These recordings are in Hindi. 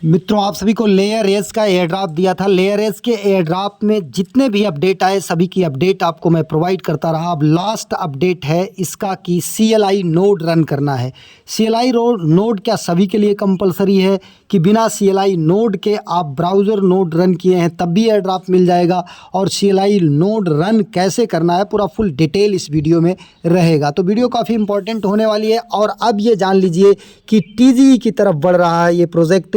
मित्रों, आप सभी को लेयर एस का एयर ड्रॉप दिया था। लेयर एस के एयर ड्रॉप में जितने भी अपडेट आए सभी की अपडेट आपको मैं प्रोवाइड करता रहा। अब लास्ट अपडेट है इसका कि CLI नोड रन करना है। CLI नोड क्या सभी के लिए कंपलसरी है कि बिना CLI नोड के आप ब्राउज़र नोड रन किए हैं तब भी एयर ड्रॉप मिल जाएगा? और CLI नोड रन कैसे करना है पूरा फुल डिटेल इस वीडियो में रहेगा। तो वीडियो काफ़ी इंपॉर्टेंट होने वाली है। और अब ये जान लीजिए कि TGE की तरफ बढ़ रहा है ये प्रोजेक्ट।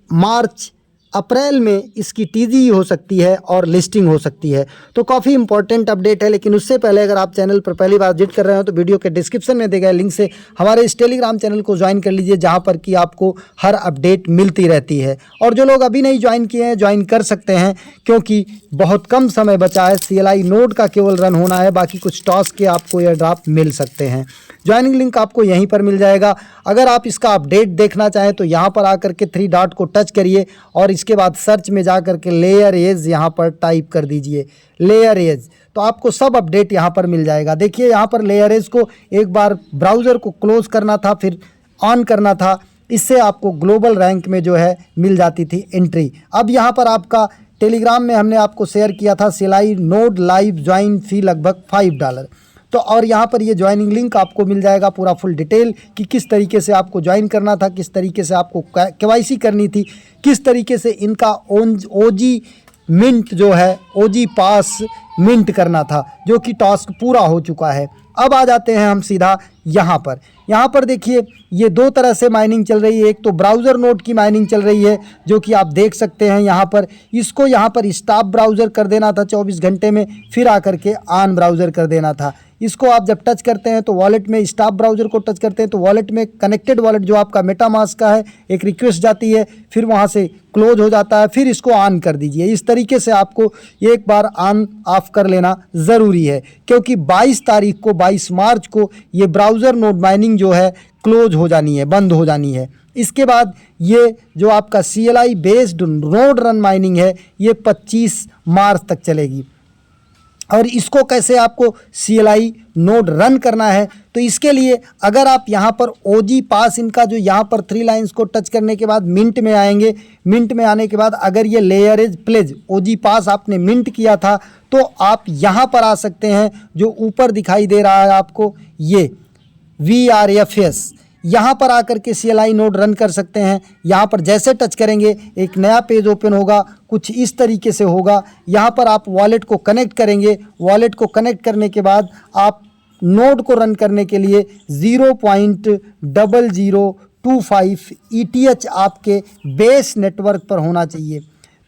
मार्च अप्रैल में इसकी TGE हो सकती है और लिस्टिंग हो सकती है। तो काफ़ी इंपॉर्टेंट अपडेट है। लेकिन उससे पहले अगर आप चैनल पर पहली बार विजिट कर रहे हो तो वीडियो के डिस्क्रिप्शन में दिए गए लिंक से हमारे इस टेलीग्राम चैनल को ज्वाइन कर लीजिए, जहां पर कि आपको हर अपडेट मिलती रहती है। और जो लोग अभी नहीं ज्वाइन किए हैं ज्वाइन कर सकते हैं, क्योंकि बहुत कम समय बचा है। CLI नोड का केवल रन होना है, बाकी कुछ टास्क के आपको एयर ड्रॉप मिल सकते हैं। ज्वाइनिंग लिंक आपको यहीं पर मिल जाएगा। अगर आप इसका अपडेट देखना चाहें तो यहाँ पर आकर के 3 डॉट को टच करिए और इसके बाद सर्च में जा कर के लेयर एज यहाँ पर टाइप कर दीजिए, लेयर एज। तो आपको सब अपडेट यहाँ पर मिल जाएगा। देखिए यहाँ पर लेयर एज को एक बार ब्राउज़र को क्लोज करना था, फिर ऑन करना था। इससे आपको ग्लोबल रैंक में जो है मिल जाती थी एंट्री। अब यहाँ पर आपका टेलीग्राम में हमने आपको शेयर किया था CLI नोड लाइव ज्वाइन फी लगभग $5। तो और यहाँ पर ये ज्वाइनिंग लिंक आपको मिल जाएगा पूरा फुल डिटेल कि किस तरीके से आपको ज्वाइन करना था, किस तरीके से आपको KYC करनी थी, किस तरीके से इनका OG मिंट जो है OG पास मिंट करना था, जो कि टास्क पूरा हो चुका है। अब आ जाते हैं हम सीधा यहाँ पर देखिए ये 2 तरह से माइनिंग चल रही है। एक तो ब्राउज़र नोड की माइनिंग चल रही है, जो कि आप देख सकते हैं यहाँ पर। इसको यहाँ पर स्टॉप ब्राउज़र कर देना था 24 घंटे में, फिर आकर के ऑन ब्राउज़र कर देना था। इसको आप जब टच करते हैं तो वॉलेट में स्टॉप ब्राउज़र को टच करते हैं तो वॉलेट में कनेक्टेड वॉलेट जो आपका मेटामास्क का है एक रिक्वेस्ट जाती है, फिर वहाँ से क्लोज हो जाता है, फिर इसको ऑन कर दीजिए। इस तरीके से आपको एक बार ऑन ऑफ कर लेना ज़रूरी है, क्योंकि 22 मार्च को ये ब्राउज़र नोड माइनिंग जो है क्लोज हो जानी है, बंद हो जानी है। इसके बाद ये जो आपका CLI based node run mining है ये 25 मार्च तक चलेगी। और इसको कैसे आपको CLI नोड रन करना है, तो इसके लिए अगर आप यहाँ पर OG पास इनका जो यहाँ पर 3 लाइंस को टच करने के बाद मिंट में आएंगे। मिंट में आने के बाद अगर ये लेयर एज प्लेज OG पास आपने मिंट किया था तो आप यहाँ पर आ सकते हैं। जो ऊपर दिखाई दे रहा है आपको ये VRFS, यहाँ पर आकर के CLI नोड रन कर सकते हैं। यहाँ पर जैसे टच करेंगे एक नया पेज ओपन होगा, कुछ इस तरीके से होगा। यहाँ पर आप वॉलेट को कनेक्ट करेंगे। वॉलेट को कनेक्ट करने के बाद आप नोड को रन करने के लिए 0.0025 ETH आपके बेस नेटवर्क पर होना चाहिए।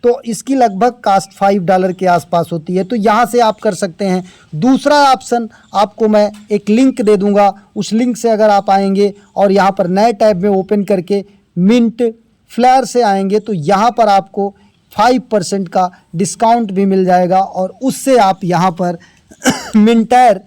तो इसकी लगभग कास्ट $5 के आसपास होती है। तो यहाँ से आप कर सकते हैं। दूसरा ऑप्शन आपको मैं एक लिंक दे दूँगा, उस लिंक से अगर आप आएंगे और यहाँ पर नए टैब में ओपन करके मिंट फ्लेयर से आएंगे तो यहाँ पर आपको 5% का डिस्काउंट भी मिल जाएगा। और उससे आप यहाँ पर मिंटर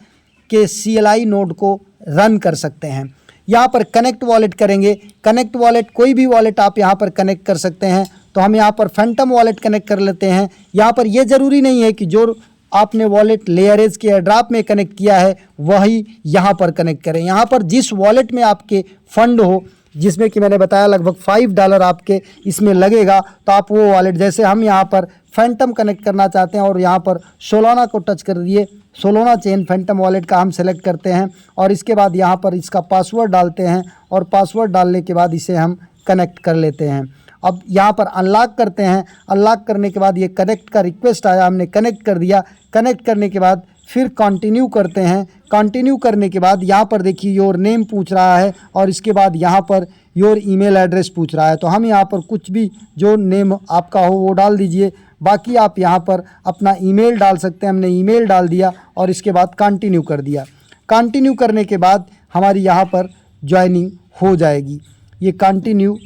के CLI नोड को रन कर सकते हैं। यहाँ पर कनेक्ट वॉलेट करेंगे। कनेक्ट वॉलेट कोई भी वॉलेट आप यहाँ पर कनेक्ट कर सकते हैं। तो हम यहाँ पर फैंटम वॉलेट कनेक्ट कर लेते हैं। यहाँ पर ये ज़रूरी नहीं है कि जो आपने वॉलेट लेयर एज के एयरड्रॉप में कनेक्ट किया है वही यहाँ पर कनेक्ट करें। यहाँ पर जिस वॉलेट में आपके फंड हो, जिसमें कि मैंने बताया लगभग $5 आपके इसमें लगेगा, तो आप वो वॉलेट, जैसे हम यहाँ पर फैंटम कनेक्ट करना चाहते हैं और यहाँ पर सोलोना को टच कर दिए, सोलोना चेन फैंटम वॉलेट का हम सेलेक्ट करते हैं और इसके बाद यहाँ पर इसका पासवर्ड डालते हैं और पासवर्ड डालने के बाद इसे हम कनेक्ट कर लेते हैं। अब यहाँ पर अनलॉक करते हैं। अनलॉक करने के बाद ये कनेक्ट का रिक्वेस्ट आया, हमने कनेक्ट कर दिया। कनेक्ट करने के बाद फिर कंटिन्यू करते हैं। कंटिन्यू करने के बाद यहाँ पर देखिए योर नेम पूछ रहा है और इसके बाद यहाँ पर योर ईमेल एड्रेस पूछ रहा है। तो हम यहाँ पर कुछ भी जो नेम आपका हो वो डाल दीजिए। बाकी आप यहाँ पर अपना ईमेल डाल सकते हैं। हमने ईमेल डाल दिया और इसके बाद कंटिन्यू कर दिया। कंटिन्यू करने के बाद हमारी यहाँ पर ज्वाइनिंग हो जाएगी। ये कंटिन्यू,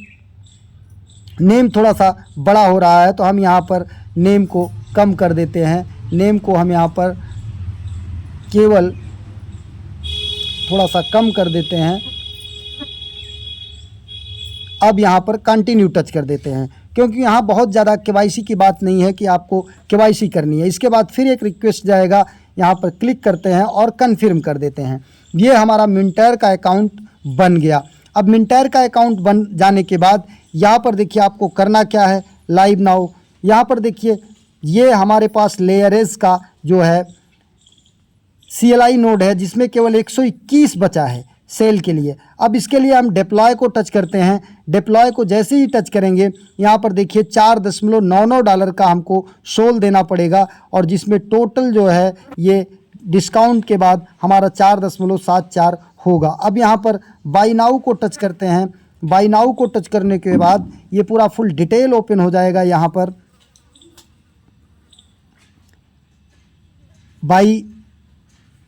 नेम थोड़ा सा बड़ा हो रहा है तो हम यहाँ पर नेम को कम कर देते हैं। नेम को हम यहाँ पर केवल थोड़ा सा कम कर देते हैं। अब यहाँ पर कंटिन्यू टच कर देते हैं, क्योंकि यहाँ बहुत ज़्यादा KYC की बात नहीं है कि आपको KYC करनी है। इसके बाद फिर एक रिक्वेस्ट जाएगा, यहाँ पर क्लिक करते हैं और कन्फर्म कर देते हैं। ये हमारा मिंटर का अकाउंट बन गया। अब मिंटर का अकाउंट बन जाने के बाद यहाँ पर देखिए आपको करना क्या है, लाइव नाउ। यहाँ पर देखिए ये हमारे पास लेयरेज का जो है CLI नोड है जिसमें केवल 121 बचा है सेल के लिए। अब इसके लिए हम डिप्लॉय को टच करते हैं। डिप्लॉय को जैसे ही टच करेंगे यहाँ पर देखिए $4.99 का हमको सोल देना पड़ेगा, और जिसमें टोटल जो है ये डिस्काउंट के बाद हमारा 4.74 होगा। अब यहाँ पर बाय नाउ को टच करते हैं। बाय नाउ को टच करने के बाद ये पूरा फुल डिटेल ओपन हो जाएगा। यहाँ पर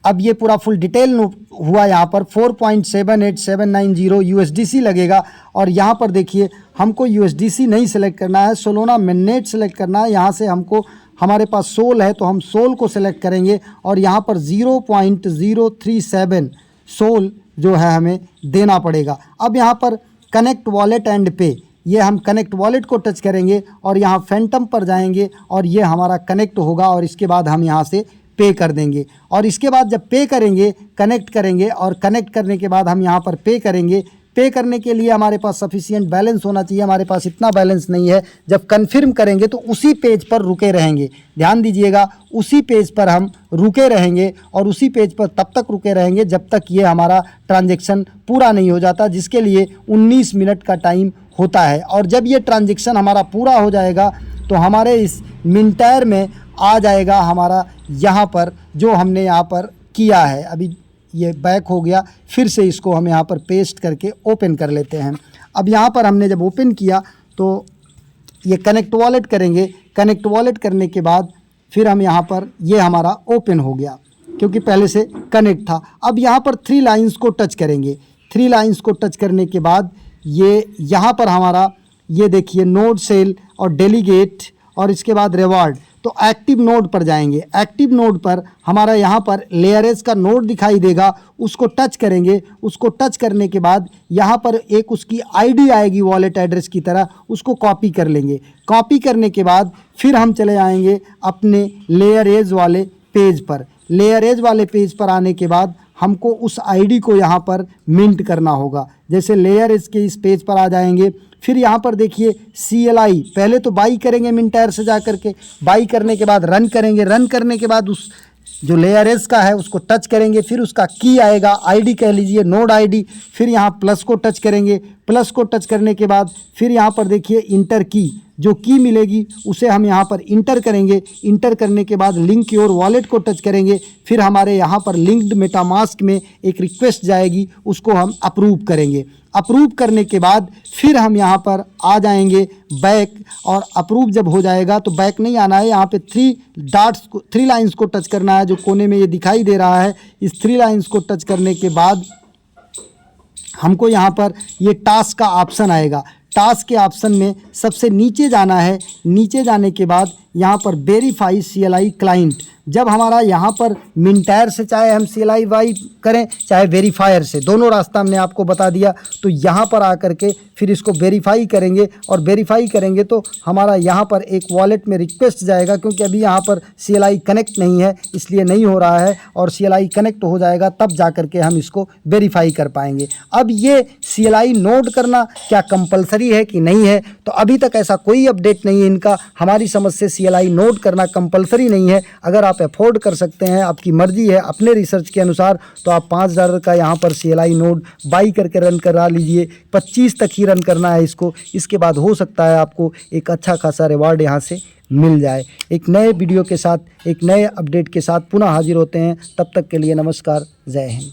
अब ये पूरा फुल डिटेल हुआ। यहाँ पर 4.78790 USDC लगेगा, और यहाँ पर देखिए हमको USDC नहीं सेलेक्ट करना है, सोलोना मिनट सेलेक्ट करना है। यहाँ से हमको, हमारे पास सोल है तो हम सोल को सेलेक्ट करेंगे, और यहाँ पर 0.037 सोल जो है हमें देना पड़ेगा। अब यहाँ पर कनेक्ट वॉलेट एंड पे, ये हम कनेक्ट वॉलेट को टच करेंगे और यहाँ फैंटम पर जाएंगे और ये हमारा कनेक्ट होगा, और इसके बाद हम यहाँ से पे कर देंगे। और इसके बाद जब पे करेंगे, कनेक्ट करेंगे, और कनेक्ट करने के बाद हम यहाँ पर पे करेंगे। पे करने के लिए हमारे पास सफिशिएंट बैलेंस होना चाहिए, हमारे पास इतना बैलेंस नहीं है। जब कन्फर्म करेंगे तो उसी पेज पर रुके रहेंगे, ध्यान दीजिएगा, उसी पेज पर हम रुके रहेंगे, और उसी पेज पर तब तक रुके रहेंगे जब तक ये हमारा ट्रांजैक्शन पूरा नहीं हो जाता, जिसके लिए 19 मिनट का टाइम होता है। और जब ये ट्रांजैक्शन हमारा पूरा हो जाएगा तो हमारे इस मिनटायर में आ जाएगा हमारा यहाँ पर जो हमने यहाँ पर किया है। अभी ये बैक हो गया, फिर से इसको हम यहाँ पर पेस्ट करके ओपन कर लेते हैं। अब यहाँ पर हमने जब ओपन किया तो ये कनेक्ट वॉलेट करेंगे। कनेक्ट वॉलेट करने के बाद फिर हम यहाँ पर, ये हमारा ओपन हो गया क्योंकि पहले से कनेक्ट था। अब यहाँ पर 3 लाइंस को टच करेंगे। 3 लाइंस को टच करने के बाद ये यहाँ पर हमारा, ये देखिए नोड सेल और डेलीगेट, और इसके बाद रिवार्ड, तो एक्टिव नोड पर जाएंगे। एक्टिव नोड पर हमारा यहाँ पर लेयरेज का नोड दिखाई देगा, उसको टच करेंगे। उसको टच करने के बाद यहाँ पर एक उसकी आईडी आएगी वॉलेट एड्रेस की तरह, उसको कॉपी कर लेंगे। कॉपी करने के बाद फिर हम चले आएंगे अपने लेयरेज वाले पेज पर। लेयरेज वाले पेज पर आने के बाद हमको उस आईडी को यहाँ पर मिंट करना होगा। जैसे लेयरेज के इस पेज पर आ जाएंगे, फिर यहाँ पर देखिए CLI, पहले तो बाई करेंगे मिनटायर से जा करके, बाई करने के बाद रन करेंगे। रन करने के बाद उस जो लेयरेज का है उसको टच करेंगे, फिर उसका की आएगा, आईडी कह लीजिए, नोड आईडी। फिर यहाँ प्लस को टच करेंगे। प्लस को टच करने के बाद फिर यहाँ पर देखिए इंटर की, जो की मिलेगी उसे हम यहाँ पर इंटर करेंगे। इंटर करने के बाद लिंक योर वॉलेट को टच करेंगे। फिर हमारे यहाँ पर लिंक्ड मेटामास्क में एक रिक्वेस्ट जाएगी, उसको हम अप्रूव करेंगे। अप्रूव करने के बाद फिर हम यहाँ पर आ जाएंगे बैक, और अप्रूव जब हो जाएगा तो बैक नहीं आना है, यहाँ पे 3 लाइंस को टच करना है जो कोने में ये दिखाई दे रहा है। इस 3 लाइंस को टच करने के बाद हमको यहाँ पर ये टास्क का ऑप्शन आएगा। टास्क के ऑप्शन में सबसे नीचे जाना है। नीचे जाने के बाद यहाँ पर वेरीफाई CLI क्लाइंट, जब हमारा यहाँ पर मिनटायर से चाहे हम CLI वाई करें चाहे वेरीफायर से, दोनों रास्ता हमने आपको बता दिया। तो यहाँ पर आकर के फिर इसको वेरीफाई करेंगे, और वेरीफाई करेंगे तो हमारा यहाँ पर एक वॉलेट में रिक्वेस्ट जाएगा, क्योंकि अभी यहाँ पर CLI कनेक्ट नहीं है इसलिए नहीं हो रहा है, और CLI कनेक्ट हो जाएगा तब जा कर के हम इसको वेरीफाई कर पाएंगे। अब ये CLI नोड करना क्या कंपलसरी है कि नहीं है, तो अभी तक ऐसा कोई अपडेट नहीं है इनका। हमारी समझ से CLI नोड करना कंपलसरी नहीं है। अगर आप अफोर्ड कर सकते हैं, आपकी मर्जी है अपने रिसर्च के अनुसार, तो आप $5 का यहाँ पर CLI नोड बाई करके रन करा लीजिए। 25 तक ही रन करना है इसको, इसके बाद हो सकता है आपको एक अच्छा खासा रिवार्ड यहाँ से मिल जाए। एक नए वीडियो के साथ, एक नए अपडेट के साथ पुनः हाजिर होते हैं। तब तक के लिए नमस्कार, जय हिंद।